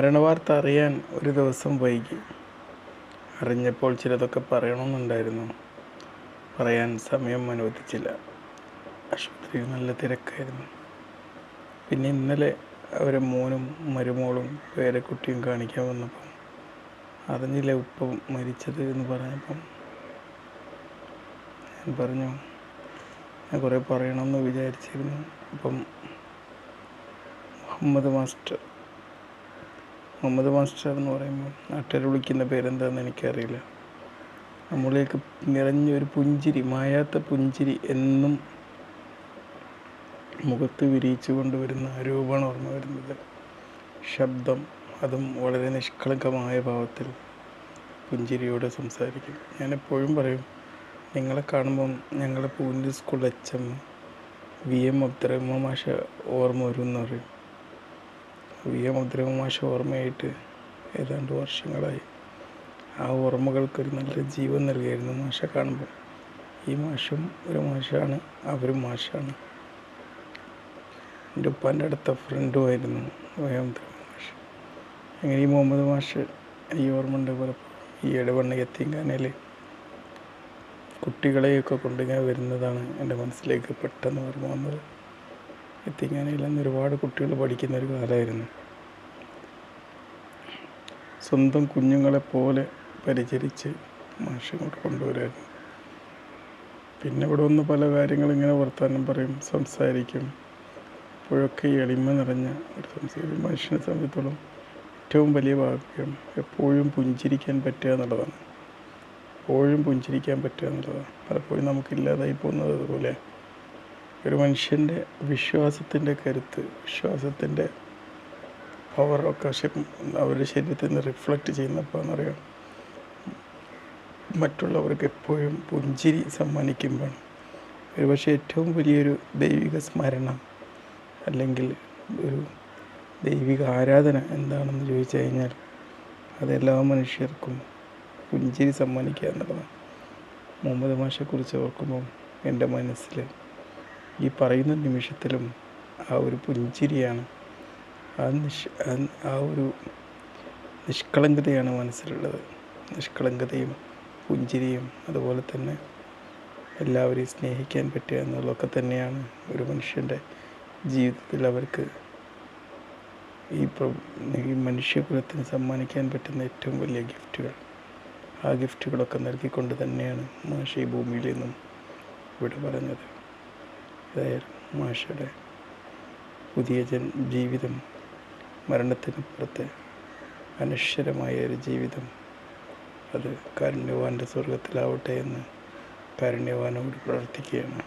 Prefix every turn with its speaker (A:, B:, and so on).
A: മരണവാർത്ത അറിയാൻ ഒരു ദിവസം വൈകി. അറിഞ്ഞപ്പോൾ ചിലതൊക്കെ പറയണമെന്നുണ്ടായിരുന്നു. പറയാൻ സമയം അനുവദിച്ചില്ല. ആശുപത്രിയിൽ നല്ല തിരക്കായിരുന്നു. പിന്നെ ഇന്നലെ അവരെ മോനും മരുമോളും പേരക്കുട്ടിയും കാണിക്കാൻ വന്നപ്പം അറിഞ്ഞില്ല ഉപ്പ മരിച്ചത് എന്ന് പറഞ്ഞപ്പം ഞാൻ പറഞ്ഞു, ഞാൻ കുറേ പറയണമെന്ന് വിചാരിച്ചിരുന്നു. അപ്പം മുഹമ്മദ് മാസ്റ്റർ എന്ന് പറയുമ്പോൾ നാട്ടുകാർ വിളിക്കുന്ന പേരെന്താണെന്ന് എനിക്കറിയില്ല. നമ്മളിലേക്ക് നിറഞ്ഞൊരു പുഞ്ചിരി, മായാത്ത പുഞ്ചിരി എന്നും മുഖത്ത് വിരിയിച്ചു കൊണ്ടുവരുന്ന ആ രൂപമാണ് ഓർമ്മ വരുന്നത്. ശബ്ദം, അതും വളരെ നിഷ്കളങ്കമായ ഭാവത്തിൽ പുഞ്ചിരിയോടെ സംസാരിക്കും. ഞാനെപ്പോഴും പറയും, നിങ്ങളെ കാണുമ്പം ഞങ്ങളുടെ പൂന്തി സ്കൂൾ HM VM അബ്ദുറഹ്മാൻ മാഷ ഓർമ്മ വരും എന്ന് പറയും. VM അബ്ദുറഹ്മാൻ മാഷ ഓർമ്മയായിട്ട് ഏതാണ്ട് വർഷങ്ങളായി. ആ ഓർമ്മകൾക്കൊരു നല്ല ജീവൻ നൽകിയായിരുന്നു മാഷ കാണുമ്പോൾ. ഈ മാഷും ഒരു മാഷാണ്, അവരും മാഷാണ്. എൻ്റെ ഉപ്പാൻ്റെ അടുത്ത ഫ്രണ്ടുമായിരുന്നു VM അബ്ദുറഹ്മാൻ മാഷ്. അങ്ങനെ ഈ മുഹമ്മദ് മാഷ് ഈ ഓർമ്മ ഉണ്ട്. പലപ്പോൾ ഈ ഇടവണ്ണ യത്തീംഖാനയിൽ കുട്ടികളെയൊക്കെ കൊണ്ടിങ്ങനെ വരുന്നതാണ് എൻ്റെ മനസ്സിലേക്ക് പെട്ടെന്ന് ഓർമ്മ വന്നത്. യത്തീംഖാനയിൽ അന്ന് ഒരുപാട് കുട്ടികൾ പഠിക്കുന്ന ഒരു കാലമായിരുന്നു. സ്വന്തം കുഞ്ഞുങ്ങളെപ്പോലെ പരിചരിച്ച് മാഷിങ്ങോട്ട് കൊണ്ടുവരുമായിരുന്നു. പിന്നെ ഇവിടെ വന്ന് പല കാര്യങ്ങളിങ്ങനെ വർത്തമാനം പറയും, സംസാരിക്കും. അപ്പോഴൊക്കെ ഈ എളിമ നിറഞ്ഞ ഒരു സംസാരം. മനുഷ്യനെ സംബന്ധിച്ചിടത്തോളം ഏറ്റവും വലിയ ഭാഗ്യം എപ്പോഴും പുഞ്ചിരിക്കാൻ പറ്റുക എന്നുള്ളതാണ്. എപ്പോഴും പുഞ്ചിരിക്കാൻ പറ്റുക എന്നുള്ളതാണ്. പലപ്പോഴും നമുക്കില്ലാതായി പോകുന്നത് അതുപോലെ. ഒരു മനുഷ്യൻ്റെ വിശ്വാസത്തിൻ്റെ കരുത്ത്, വിശ്വാസത്തിൻ്റെ പവറൊക്കെ അവരുടെ ശരീരത്തിൽ നിന്ന് റിഫ്ലക്റ്റ് ചെയ്യുന്നപ്പോൾ എന്നറിയാം, മറ്റുള്ളവർക്ക് എപ്പോഴും പുഞ്ചിരി സമ്മാനിക്കുമ്പോൾ ഒരുപക്ഷെ ഏറ്റവും വലിയൊരു ദൈവിക സ്മരണ അല്ലെങ്കിൽ ഒരു ദൈവിക ആരാധന എന്താണെന്ന് ചോദിച്ചു കഴിഞ്ഞാൽ അതെല്ലാ മനുഷ്യർക്കും പുഞ്ചിരി സമ്മാനിക്കുക എന്നുള്ളതാണ്. മുഹമ്മദ് മാഷെക്കുറിച്ച് ഓർക്കുമ്പോൾ എൻ്റെ മനസ്സിൽ ഈ പറയുന്ന നിമിഷത്തിലും ആ ഒരു പുഞ്ചിരിയാണ്, ആ ഒരു നിഷ്കളങ്കതയാണ് മനസ്സിലുള്ളത്. നിഷ്കളങ്കതയും പുഞ്ചിരിയും അതുപോലെ തന്നെ എല്ലാവരെയും സ്നേഹിക്കാൻ പറ്റുക എന്നുള്ളതൊക്കെ തന്നെയാണ് ഒരു മനുഷ്യൻ്റെ ജീവിതത്തിൽ അവർക്ക് ഈ മനുഷ്യകുലത്തിന് സമ്മാനിക്കാൻ പറ്റുന്ന ഏറ്റവും വലിയ ഗിഫ്റ്റുകൾ. ആ ഗിഫ്റ്റുകളൊക്കെ നൽകിക്കൊണ്ട് തന്നെയാണ് മാഷ ഈ ഭൂമിയിൽ നിന്നും ഇവിടെ പറഞ്ഞത്. ഏതായാലും മാഷയുടെ പുതിയ ജീവിതം, മരണത്തിനപ്പുറത്തെ അനശ്വരമായ ഒരു ജീവിതം, അത് കാരുണ്യവാൻ്റെ സ്വർഗത്തിലാവട്ടെ എന്ന് കാരുണ്യവാനോട് പ്രാർത്ഥിക്കുകയാണ്.